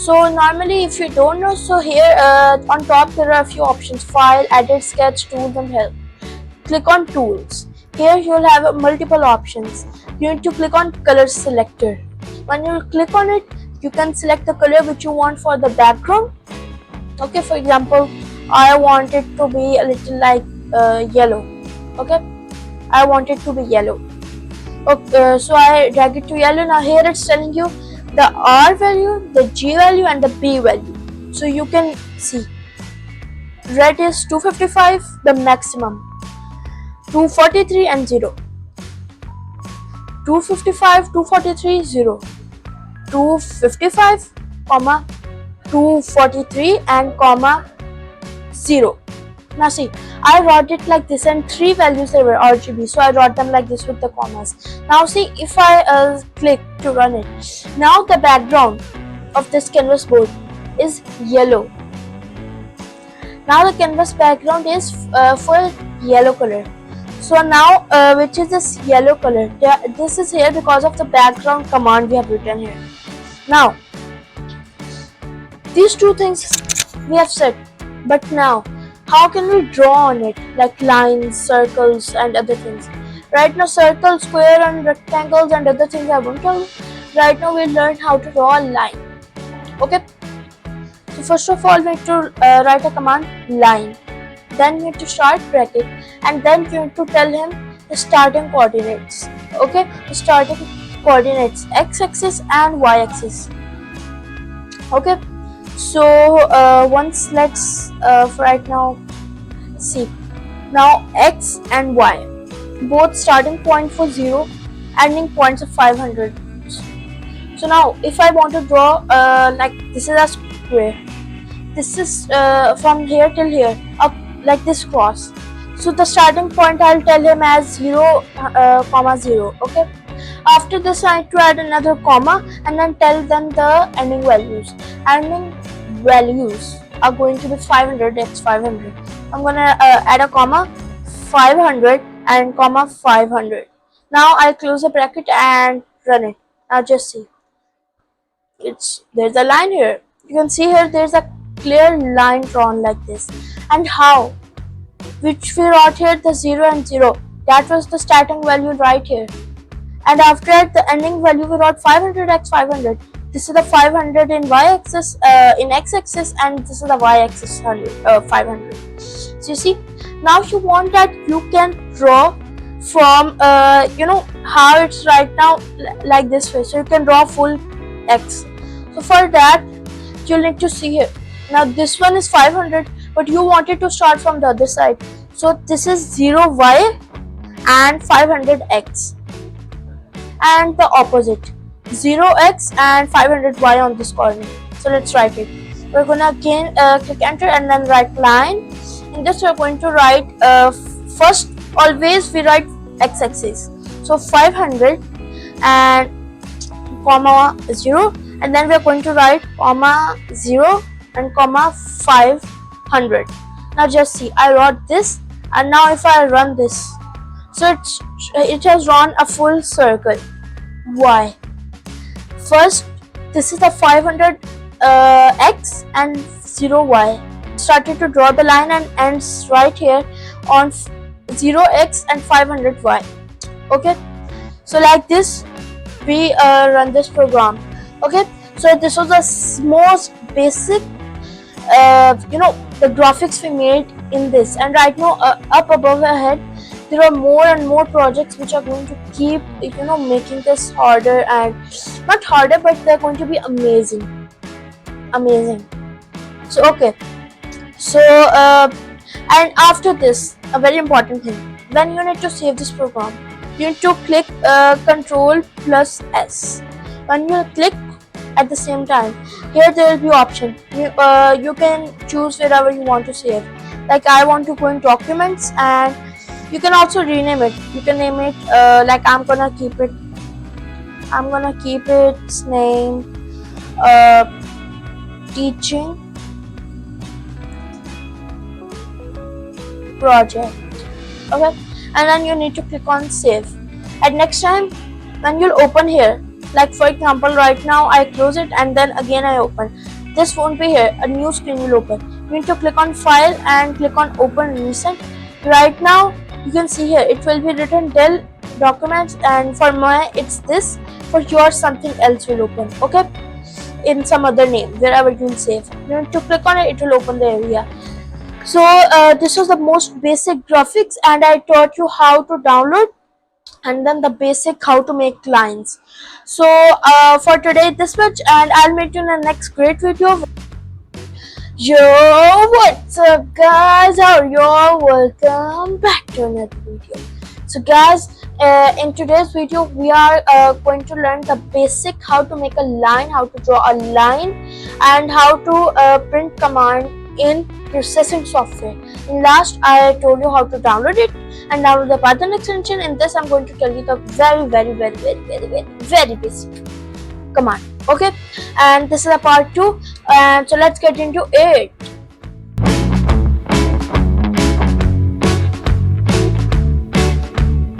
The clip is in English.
So normally if you don't know, so here on top there are a few options: file, edit, sketch, tools and help. Click on tools. Here you will have multiple options. You need to click on color selector. When you click on it, you can select the color which you want for the background. Okay, for example, I want it to be a little like yellow. Okay, I want it to be yellow. Okay, so I drag it to yellow. Now here it's telling you the R value, the G value and the B value. So you can see red is 255, the maximum, 243 and 0, 255, 243, 0, 255, comma, 243 and comma 0. Now see, I wrote it like this and three values there were RGB, so I wrote them like this with the commas. Now see, if I click to run it, now the background of this canvas board is yellow. Now the canvas background is full yellow color. So now which is this yellow color? This is here because of the background command we have written here. Now these two things we have set, but now how can we draw on it, like lines, circles and other things? Right now circle, square and rectangles and other things I won't tell you. Right now we'll learn how to draw a line. Okay, so first of all we need to write a command line, then you need to start bracket, and then you need to tell him the starting coordinates. Okay, the starting coordinates x-axis and y-axis. Okay, so once let's for right now see, now x and y both starting point for 0, ending points of 500. So now if I want to draw like this is a square, this is from here till here up like this cross, so the starting point I'll tell him as 0, comma 0. Okay, after this I need to add another comma and then tell them the ending values. Ending values are going to be 500 x 500. I'm gonna add a comma 500 and comma 500. Now I'll close the bracket and run it. Now just see, there's a line here. You can see here there's a clear line drawn like this. And how? Which we wrote here, the 0 and 0, that was the starting value right here. And after that the ending value we wrote 500 x 500. This is the 500 in y-axis, in x-axis, and this is the y-axis 500. So you see, now you want that you can draw from you know how it's right now like this way, so you can draw full x. So for that you'll need to see here, now this one is 500 but you wanted to start from the other side, so this is 0y and 500x, and the opposite 0x and 500y on this corner. So let's write it. We're gonna again click enter and then write line. In this we're going to write first always we write x-axis, so 500 and comma 0, and then we're going to write comma 0 and comma 500. Now just see, I wrote this, and now if I run this, so it has drawn a full circle. Why? First, this is the 500 x and 0y. Started to draw the line and ends right here on 0x and 500y. Okay, so like this we run this program. Okay, so this was the most basic you know the graphics we made in this, and right now up above our head there are more and more projects which are going to keep you know making this harder, and not harder but they're going to be amazing. So okay, so and after this a very important thing, when you need to save this program you need to click Ctrl plus S. When you click at the same time, here there will be option, you can choose wherever you want to save. Like I want to go in documents, and you can also rename it. You can name it like I'm gonna keep its name teaching project. Okay, and then you need to click on save. And next time when you'll open here, Like for example, right now I close it and then again I open. This won't be here. A new screen will open. You need to click on file and click on open recent. Right now you can see here it will be written Dell documents, and for my it's this. For yours something else will open. Okay, in some other name wherever you will save. You need to click on it. It will open the area. So this was the most basic graphics, and I taught you how to download and then the basic how to make lines. So for today this much, and I'll meet you in the next great video. Yo, what's up guys, how are you all? Welcome back to another video. So guys, in today's video we are going to learn the basic how to make a line, how to draw a line, and how to print command in processing software. In last I told you how to download it and download the Python extension. In this I'm going to tell you the very basic command. Okay, and this is a part 2, and so let's get into it.